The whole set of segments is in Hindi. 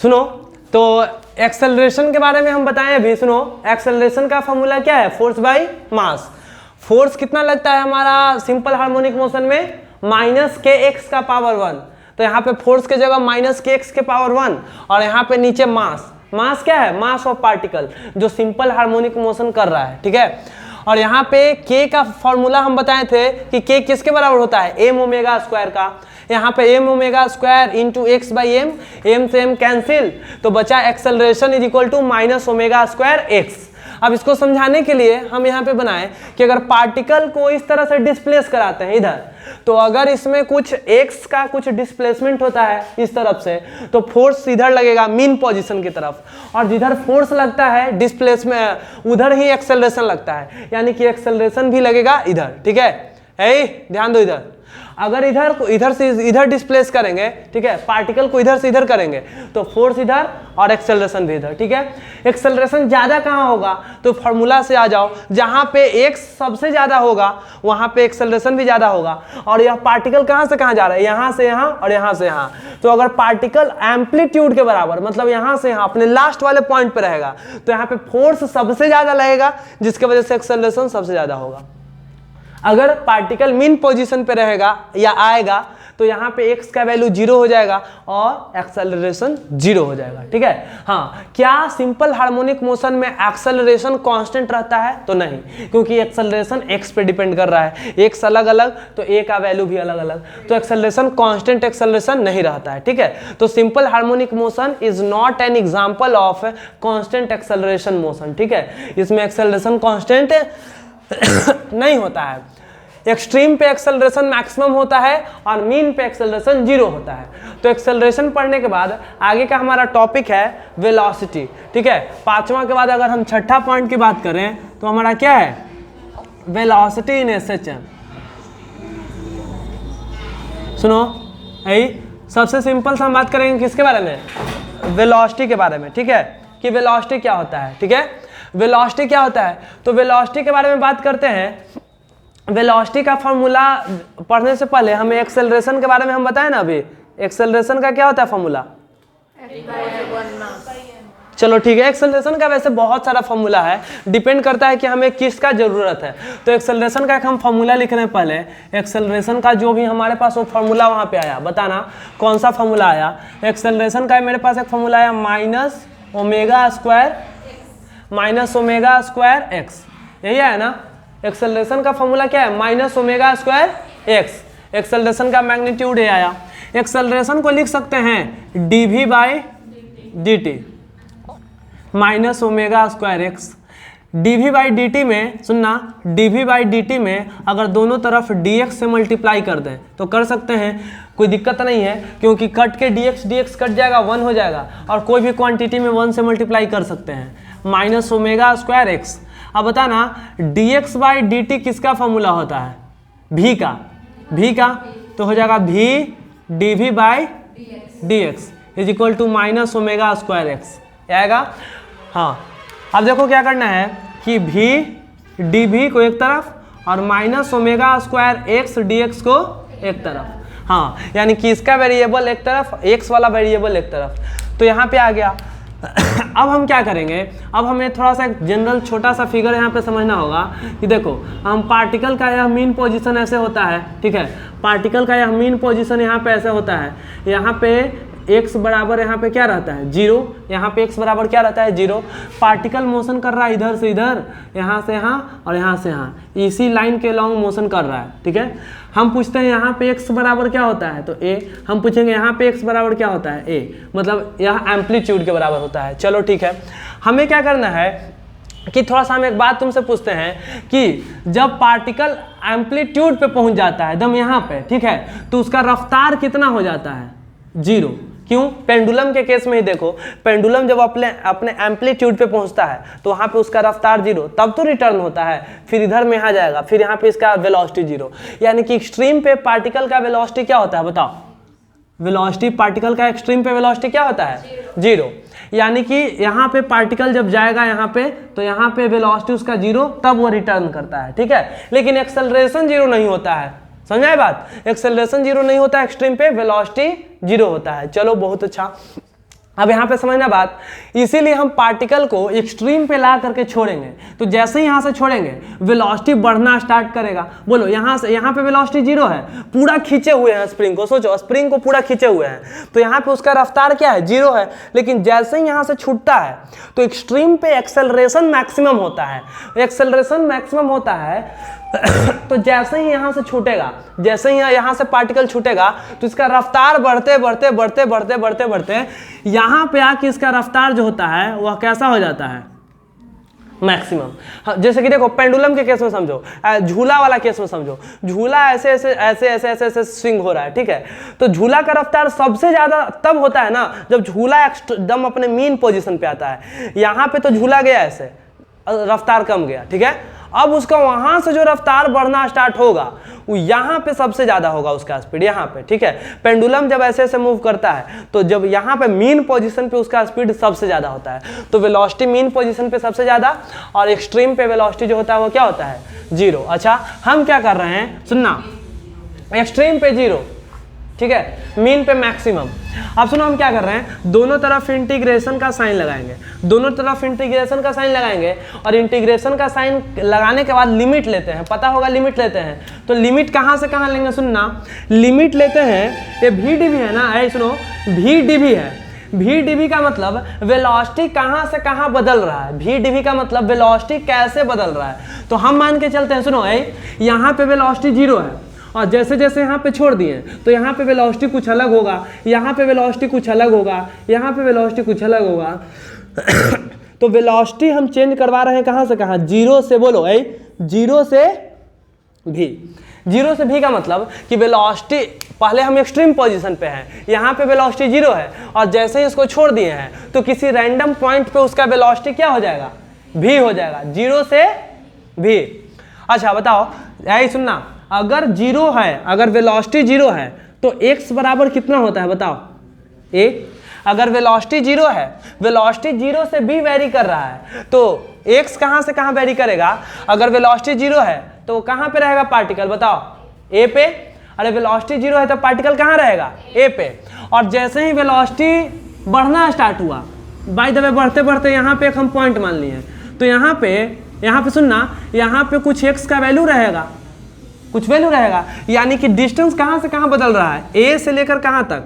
सुनो, तो एक्सेलरेशन के बारे में हम बताएं अभी। सुनो, एक्सेलरेशन का फॉर्मूला क्या है? Force by mass. फोर्स कितना लगता है हमारा सिंपल हार्मोनिक मोशन में? -kx का पावर 1। तो यहाँ पे फोर्स के जगह -kx के पावर 1 और यहाँ पे नीचे मास। मास क्या है? मास ऑफ पार्टिकल जो सिंपल हार्मोनिक मोशन कर रहा है, ठीक है। और यहाँ पे k का फॉर्मूला हम बताए थे कि k किसके बराबर होता है? m ओमेगा स्क्वायर का। यहाँ पे m omega square into x by m, m से m कैंसिल, तो बचा acceleration is equal to minus omega square x. अब इसको समझाने के लिए हम यहाँ पे बनाए कि अगर पार्टिकल को इस तरह से डिस्प्लेस कराते हैं इधर, तो अगर इसमें कुछ x का कुछ डिस्प्लेसमेंट होता है इस तरफ से, तो फोर्स इधर लगेगा मीन पोजीशन की तरफ, और जिधर फोर्स लगता है डिस्प्लेसमेंट उधर ही एक्सेलरेशन लगता है, यानी कि एक्सेलरेशन भी लगेगा इधर, ठीक है। ध्यान दो, इधर अगर इधर से इधर डिस्प्लेस करेंगे, ठीक है, पार्टिकल को इधर से इधर करेंगे तो फोर्स इधर और एक्सेलरेशन भी इधर, ठीक है। एक्सेलरेशन ज्यादा कहाँ होगा? तो फॉर्मूला से आ जाओ, जहां पे x सबसे ज्यादा होगा वहां पे एक्सेलरेशन भी ज्यादा होगा। और यह पार्टिकल कहां से कहां जा रहा है? यहां से यहां और यहां से यहां। तो अगर पार्टिकल एम्पलीट्यूड के बराबर, मतलब यहां से यहां अपने लास्ट वाले पॉइंट पे रहेगा, तो यहाँ पे फोर्स सबसे ज्यादा लगेगा, जिसकी वजह से एक्सेलरेशन सबसे ज्यादा होगा। अगर पार्टिकल मीन पोजीशन पे रहेगा या आएगा, तो यहाँ पे x का वैल्यू 0 हो जाएगा और एक्सेलरेशन 0 हो जाएगा, ठीक है। हाँ, क्या सिंपल हार्मोनिक मोशन में एक्सेलरेशन कांस्टेंट रहता है? तो नहीं, क्योंकि एक्सेलरेशन x पे डिपेंड कर रहा है। x अलग अलग तो a का वैल्यू भी अलग अलग, तो एक्सेलरेशन कांस्टेंट एक्सेलरेशन नहीं रहता है, ठीक है। तो simple harmonic motion is not an example of constant acceleration motion, ठीक है। इसमें एक्सेलरेशन कांस्टेंट नहीं होता है। एक्सट्रीम पे एक्सेलरेशन मैक्सिमम होता है और मीन पे एक्सेलरेशन 0 होता है। तो एक्सेलरेशन पढ़ने के बाद आगे का हमारा टॉपिक है वेलोसिटी, ठीक है। पांचवा के बाद अगर हम छठा पॉइंट की बात करें तो हमारा क्या है? वेलोसिटी इन एसएचएम। सुनो, सबसे सिंपल से हम बात करेंगे किसके बारे में? वेलोसिटी के बारे में, ठीक है, कि वेलोसिटी क्या होता है, ठीक है। वेलोसिटी क्या होता है? तो वेलोसिटी के बारे में बात करते हैं। वेलोसिटी का फॉर्मूला पढ़ने से पहले हमें एक्सेलरेशन के बारे में हम बताएं ना। अभी एक्सेलरेशन का क्या होता है फॉर्मूला? चलो ठीक है, एक्सेलरेशन का वैसे बहुत सारा फॉर्मूला है, डिपेंड करता है कि हमें किसका जरूरत है। तो एक्सेलरेशन का एक हम फॉर्मूला लिख रहे हैं। पहले एक्सेलरेशन का जो भी हमारे पास वो फॉर्मूला वहां पे आया, बताना कौन सा फॉर्मूला आया। एक्सेलरेशन का मेरे पास एक फॉर्मूला आया माइनस ओमेगा स्क्वायर एक्स, यही है ना। एक्सेलरेशन का फॉर्मूला क्या है? Minus omega square x. Acceleration का मैग्नीट्यूड ये आया। एक्सेलरेशन को लिख सकते हैं dv by dt minus omega square x. dv by dt में सुनना, dv बाई dt में अगर दोनों तरफ dx से मल्टीप्लाई कर दें तो कर सकते हैं, कोई दिक्कत नहीं है, क्योंकि कट के dx कट जाएगा, 1 हो जाएगा, और कोई भी क्वांटिटी में 1 से मल्टीप्लाई कर सकते हैं। Minus omega square x. अब बताना dx बाई dt किसका फॉर्मूला होता है? v का, तो हो जाएगा v dv by dx is equal to minus omega square x आएगा। हाँ, अब देखो क्या करना है कि v dv को एक तरफ और minus omega square x dx को एक तरफ। हाँ, यानी कि इसका वेरिएबल एक तरफ, x वाला वेरिएबल एक तरफ। तो यहाँ पे आ गया। अब हम क्या करेंगे? अब हमें थोड़ा सा एक जनरल छोटा सा फिगर यहाँ पे समझना होगा कि देखो, हम पार्टिकल का यह मीन पोजीशन ऐसे होता है, ठीक है। पार्टिकल का यह मीन पोजीशन यहाँ पे ऐसे होता है। यहाँ पे x बराबर यहाँ पे क्या रहता है? 0। यहाँ पे x बराबर क्या रहता है? 0। पार्टिकल मोशन कर रहा है इधर से इधर, यहाँ से यहाँ और यहाँ से यहाँ, इसी लाइन के लॉन्ग मोशन कर रहा है, ठीक है। हम पूछते हैं यहाँ पे x बराबर क्या होता है? तो a। हम पूछेंगे यहाँ पे x बराबर क्या होता है? a, मतलब यह एम्पलीट्यूड के बराबर होता है। चलो ठीक है, हमें क्या करना है कि थोड़ा सा हम एक बात तुमसे पूछते हैं कि जब पार्टिकल एम्पलीट्यूड पे पहुंच जाता है एकदम यहाँ पे, ठीक है, तो उसका रफ्तार कितना हो जाता है? 0। क्यों? पेंडुलम के केस में ही देखो, पेंडुलम जब अपने एम्पलीट्यूड पे पहुंचता है तो वहां पे उसका रफ्तार 0, तब तो रिटर्न होता है, फिर इधर में आ जाएगा, फिर यहाँ पे इसका वेलोसिटी 0। यानी कि एक्सट्रीम पे पार्टिकल का वेलोसिटी क्या होता है? बताओ, वेलोसिटी पार्टिकल का एक्सट्रीम पे वेलोसिटी क्या होता है? 0। यानी कि यहाँ पे पार्टिकल जब जाएगा यहाँ पे, तो यहाँ पे वेलोसिटी उसका 0, तब वो रिटर्न करता है, ठीक है। लेकिन एक्सेलरेशन 0 नहीं होता है, समझाए बात? एक्सेलरेशन 0 नहीं होता है एक्सट्रीम पे, वेलोसिटी 0 होता है। चलो बहुत अच्छा। अब यहाँ पे समझना बात, इसीलिए हम पार्टिकल को एक्सट्रीम पे ला करके छोड़ेंगे। तो जैसे ही यहाँ से छोड़ेंगे वेलोसिटी बढ़ना स्टार्ट करेगा। बोलो यहाँ से, यहाँ पे वेलोसिटी 0 है, पूरा खींचे हुए हैं स्प्रिंग को, सोचो स्प्रिंग को पूरा खींचे हुए हैं, तो यहाँ पे उसका रफ्तार क्या है, 0 है। लेकिन जैसे ही यहाँ से छूटता है तो एक्सट्रीम पे एक्सेलरेशन मैक्सिमम होता है। एक्सेलरेशन मैक्सिमम होता है तो जैसे ही यहाँ से छूटेगा, जैसे ही यहाँ से पार्टिकल छूटेगा तो इसका रफ्तार बढ़ते बढ़ते बढ़ते बढ़ते बढ़ते बढ़ते यहाँ पे आके इसका रफ्तार जो होता है वह कैसा हो जाता है, मैक्सिमम। जैसे कि देखो पेंडुलम के केस में समझो, झूला वाला केस में समझो, झूला ऐसे ऐसे ऐसे ऐसे ऐसे ऐसे स्विंग हो रहा है, ठीक है। तो झूला का रफ्तार सबसे ज्यादा तब होता है ना जब झूला एकदम अपने मीन पोजीशन पे आता है। यहाँ पे तो झूला गया ऐसे, रफ्तार कम गया, ठीक है। अब उसका वहां से जो रफ्तार बढ़ना स्टार्ट होगा वो यहाँ पे सबसे ज्यादा होगा उसका स्पीड, यहाँ पे, ठीक है। पेंडुलम जब ऐसे ऐसे मूव करता है तो जब यहाँ पे मीन पोजीशन पे उसका स्पीड सबसे ज्यादा होता है, तो वेलोसिटी मीन पोजीशन पे सबसे ज्यादा और एक्सट्रीम पे वेलोसिटी जो होता है वो क्या होता है, 0। अच्छा हम क्या कर रहे हैं, सुनना, एक्सट्रीम पे 0, ठीक है, मीन पे मैक्सिमम। अब सुनो हम क्या कर रहे हैं, दोनों तरफ इंटीग्रेशन का साइन लगाएंगे, दोनों तरफ इंटीग्रेशन का साइन लगाएंगे और इंटीग्रेशन का साइन लगाने के बाद लिमिट लेते हैं, पता होगा लिमिट लेते हैं। तो लिमिट कहाँ से कहाँ लेंगे, सुनना, लिमिट लेते हैं, ये भी डीवी है ना, ऐ सुनो भी डीवी है, भी डीवी का मतलब वेलोसिटी कहाँ से कहाँ बदल रहा है, भी डीवी का मतलब वेलोसिटी कैसे बदल रहा है। तो हम मान के चलते हैं, सुनो, यहाँ पे वेलोसिटी 0 है और जैसे जैसे यहाँ पे छोड़ दिए तो यहाँ पे वेलोसिटी कुछ अलग होगा, यहाँ पे वेलोसिटी कुछ अलग होगा, यहाँ पे वेलोसिटी कुछ अलग होगा। तो वेलोसिटी हम चेंज करवा रहे हैं कहाँ से कहाँ, 0 से, बोलो 0 से भी। 0 से भी का मतलब कि वेलोसिटी पहले हम एक्सट्रीम पोजीशन पे हैं, यहाँ पे वेलोसिटी 0 है और जैसे ही इसको छोड़ दिए हैं तो किसी रैंडम पॉइंट पे उसका वेलोसिटी क्या हो जाएगा, भी हो जाएगा, 0 से भी। अच्छा बताओ, यही सुनना, अगर 0 है, अगर वेलोसिटी 0 है तो x बराबर कितना होता है बताओ, 1। अगर वेलोसिटी 0 है, वेलोसिटी 0 से भी वेरी कर रहा है तो x कहाँ से कहाँ वेरी करेगा। अगर वेलोसिटी 0 है तो कहाँ पे रहेगा पार्टिकल, बताओ, a पे। अरे वेलोसिटी 0 है तो पार्टिकल कहाँ रहेगा, a पे। और जैसे ही वेलोसिटी बढ़ना स्टार्ट हुआ, बाय द वे बढ़ते बढ़ते यहाँ पे एक हम पॉइंट मान लिए, तो यहाँ पे सुनना, यहाँ पे कुछ x का वैल्यू रहेगा, कुछ वैल्यू रहेगा, यानी कि डिस्टेंस कहाँ से कहाँ बदल रहा है, ए से लेकर कहाँ तक।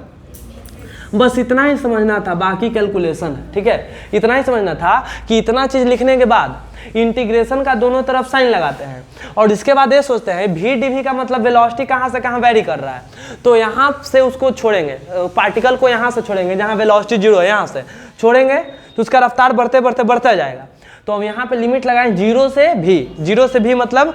बस इतना ही समझना था, बाकी कैलकुलेशन है, ठीक है। इतना ही समझना था कि इतना चीज लिखने के बाद इंटीग्रेशन का दोनों तरफ साइन लगाते हैं और इसके बाद ये सोचते हैं भी डीवी का मतलब वेलोसिटी कहाँ से कहाँ वेरी कर रहा है। तो यहाँ से उसको छोड़ेंगे, पार्टिकल को यहाँ से छोड़ेंगे, जहाँ वेलोसिटी 0 है यहाँ से छोड़ेंगे तो उसका रफ्तार बढ़ते बढ़ते बढ़ता जाएगा। तो हम यहाँ पे लिमिट लगाएं 0 से भी। 0 से भी मतलब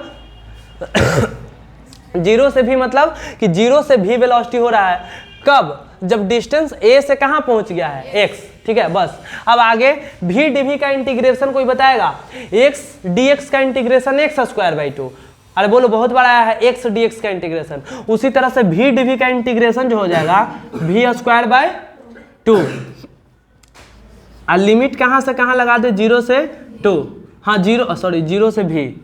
0 से भी मतलब कि 0 से भी वेलोसिटी हो रहा है, कब, जब डिस्टेंस a से कहाँ पहुंच गया है, x, ठीक है। बस अब आगे भी डीवी का इंटीग्रेशन कोई बताएगा, x dx का इंटीग्रेशन x²/2। अरे बोलो बहुत बड़ा आया है x dx का इंटीग्रेशन। उसी तरह से भी डीवी का इंटीग्रेशन जो हो जाएगा v²/2। और लिमिट कहाँ से कहाँ लगा दे, 0 से 2, हाँ 0 से भी।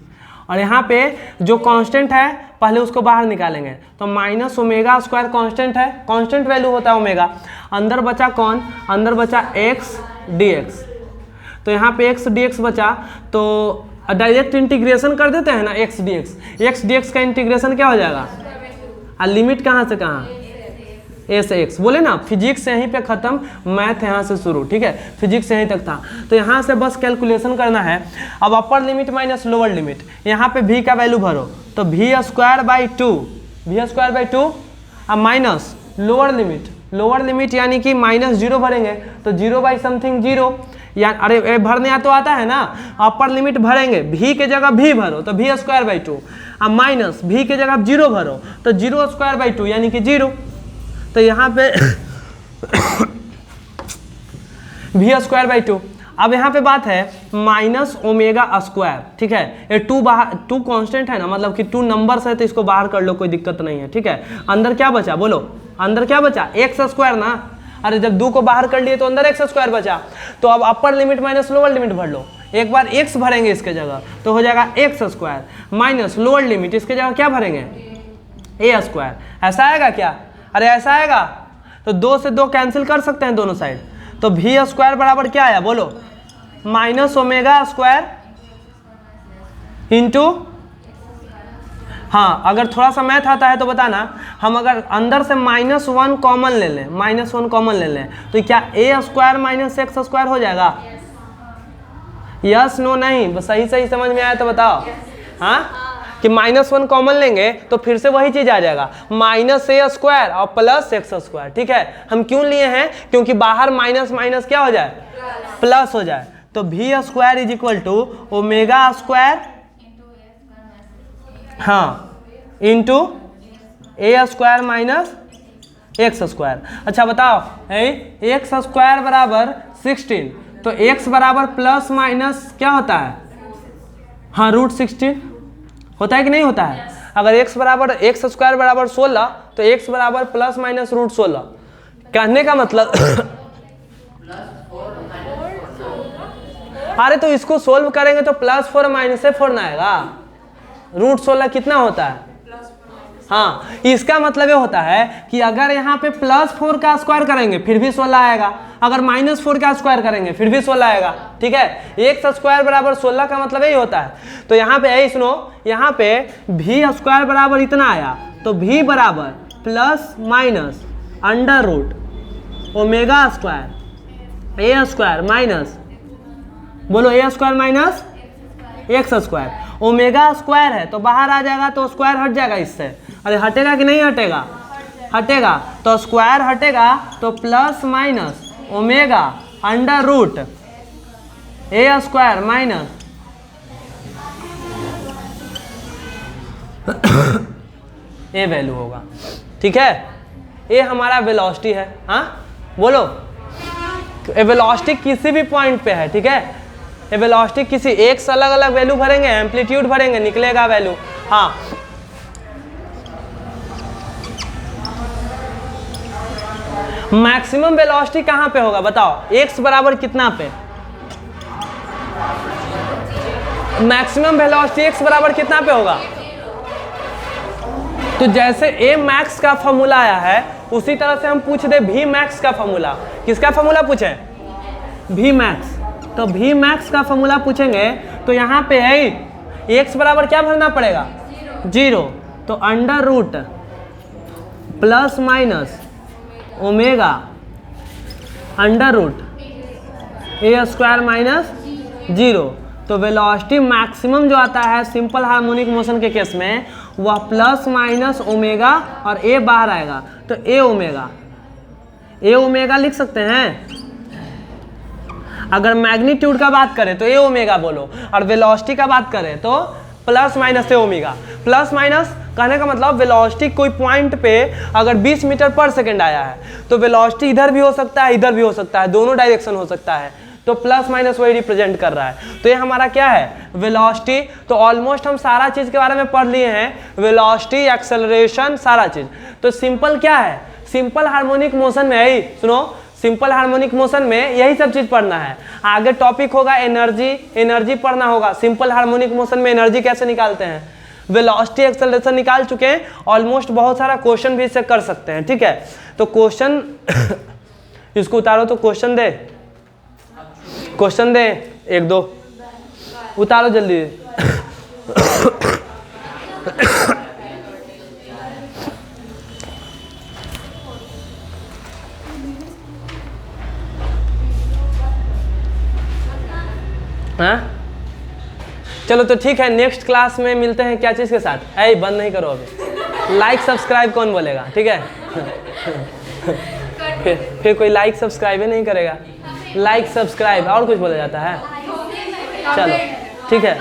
और यहाँ पे जो कांस्टेंट है पहले उसको बाहर निकालेंगे, तो -ω² कांस्टेंट है, कांस्टेंट वैल्यू होता है ओमेगा। अंदर बचा कौन, अंदर बचा x dx। तो यहाँ पे x dx बचा तो डायरेक्ट इंटीग्रेशन कर देते हैं ना, x dx का इंटीग्रेशन क्या हो जाएगा, और लिमिट कहाँ से कहाँ, a से x। बोले ना फिजिक्स यहीं पे खत्म, मैथ यहाँ से शुरू, ठीक है, फिजिक्स यहीं तक था। तो यहाँ से बस कैलकुलेशन करना है। अब upper limit minus lower limit, यहाँ पे v का वैल्यू भरो, तो v²/2 अब माइनस लोअर लिमिट यानी कि -0 भरेंगे तो 0/something 0, या अरे भरने तो आता है ना, अपर लिमिट भरेंगे, v के जगह v भरो तो v²/2, अब माइनस v के जगह 0 भरो तो 0²/2 यानी कि 0। तो यहाँ पे v²/2। अब यहाँ पे बात है -ω², ठीक है। ये 2 कांस्टेंट है ना, मतलब कि 2 नंबर्स है तो इसको बाहर कर लो, कोई दिक्कत नहीं है, ठीक है। अंदर क्या बचा, बोलो अंदर क्या बचा, x² ना। अरे जब 2 को बाहर कर लिए तो अंदर x² बचा। तो अब upper limit minus lower limit भर लो, एक बार x भरेंगे इसके जगह तो हो जाएगा x² माइनस लोअर लिमिट इसके जगह क्या भरेंगे, a²। ऐसा आएगा क्या, अरे ऐसा आएगा। तो 2 से 2 कैंसिल कर सकते हैं दोनों साइड, तो भी स्क्वायर बराबर क्या आया बोलो, माइनस ओमेगा स्क्वायर इंटू, हाँ अगर थोड़ा सा मैथ आता है तो बताना, हम अगर अंदर से -1 कॉमन ले लें, -1 कॉमन ले लें तो क्या ए स्क्वायर माइनस एक्स स्क्वायर हो जाएगा? यस नो नहीं, बस सही सही समझ में आया तो बताओ। हाँ कि -1 कॉमन लेंगे तो फिर से वही चीज आ जाएगा, -a स्क्वायर और प्लस एक्स स्क्वायर। ठीक है, हम क्यों लिए हैं? क्योंकि बाहर माइनस माइनस क्या हो जाए, प्लस हो जाए। तो भी square is equal to omega square, हाँ into a square minus x square. अच्छा बताओ, एक्स स्क्वायर बराबर 16, तो एक्स बराबर प्लस माइनस क्या होता है? हाँ √16 होता है कि नहीं होता है? अगर एक्स बराबर एक्स स्क्वायर बराबर 16 तो एक्स बराबर प्लस माइनस √16। कहने का मतलब अरे तो इसको सोल्व करेंगे तो +4 -4 ना आएगा, √16 कितना होता है? हाँ इसका मतलब ये होता है कि अगर यहाँ पे +4 का स्क्वायर करेंगे फिर भी 16 आएगा, अगर -4 का स्क्वायर करेंगे फिर भी 16 आएगा। ठीक है, एक्स स्क्वायर बराबर 16 का मतलब यही होता है। तो यहाँ पे यही सुनो, यहाँ पे भी स्क्वायर बराबर इतना आया, तो भी बराबर plus minus under root omega square A square minus, बोलो A square minus x square. Omega square है तो बाहर आ जाएगा तो स्क्वायर हट जाएगा इससे, अरे हटेगा कि नहीं हटेगा? हटेगा, तो स्क्वायर हटेगा तो plus minus omega under root A square minus A value होगा। ठीक है, ये हमारा वेलोसिटी है। हाँ बोलो, वेलोसिटी किसी भी पॉइंट पे है। ठीक है, ये वेलोसिटी किसी एक से अलग अलग वैल्यू भरेंगे, एम्पलीट्यूड भरेंगे, निकलेगा वैल्यू। हाँ मैक्सिमम वेलोसिटी कहाँ पे होगा बताओ? x बराबर कितना पे? मैक्सिमम वेलोसिटी x बराबर कितना पे होगा? तो जैसे a मैक्स का फॉर्मूला आया है उसी तरह से हम पूछ दे v मैक्स का फॉर्मूला। किसका फॉर्मूला पूछे? v max. तो v मैक्स का फॉर्मूला पूछेंगे तो यहाँ पे है x बराबर क्या भरना पड़ेगा? 0। तो under root plus minus omega under root A square minus 0। तो वेलोसिटी मैक्सिमम जो आता है सिंपल हार्मोनिक मोशन के केस में वह प्लस माइनस ओमेगा और ए बाहर आएगा तो ए ओमेगा लिख सकते हैं। अगर मैग्नीट्यूड का बात करें तो ए ओमेगा बोलो, और वेलोसिटी का बात करें तो प्लस माइनस ए ओमेगा। प्लस माइनस कहने का मतलब वेलोसिटी कोई पॉइंट पे अगर 20 मीटर पर सेकंड आया है तो वेलोसिटी इधर भी हो सकता है इधर भी हो सकता है, दोनों डायरेक्शन हो सकता है, तो प्लस माइनस वही रिप्रेजेंट कर रहा है। तो ये हमारा क्या है? वेलोसिटी। तो ऑलमोस्ट हम सारा चीज़ के बारे में पढ़ लिए हैं, वेलोसिटी, एक्सेलरेशन, सारा चीज़। तो सिंपल क्या है? सिंपल हार्मोनिक मोशन में यही सुनो, सिंपल हार्मोनिक मोशन में यही सब चीज़ पढ़ना है। आगे टॉपिक होगा एनर्जी पढ़ना होगा। सिंपल हार्मोनिक मोशन में एनर्जी कैसे निकालते हैं, वेलोसिटी, एक्सेलरेशन निकाल चुके हैं ऑलमोस्ट। बहुत सारा क्वेश्चन भी इससे कर सकते हैं। ठीक है, तो क्वेश्चन इसको उतारो, तो क्वेश्चन दे 1-2 उतारो जल्दी। हाँ चलो तो ठीक है, नेक्स्ट क्लास में मिलते हैं। क्या चीज़ के साथ? ऐ बंद नहीं करो अभी, लाइक सब्सक्राइब कौन बोलेगा? ठीक है फिर कोई लाइक सब्सक्राइब ही नहीं करेगा। लाइक सब्सक्राइब और कुछ बोला जाता है? चलो ठीक है।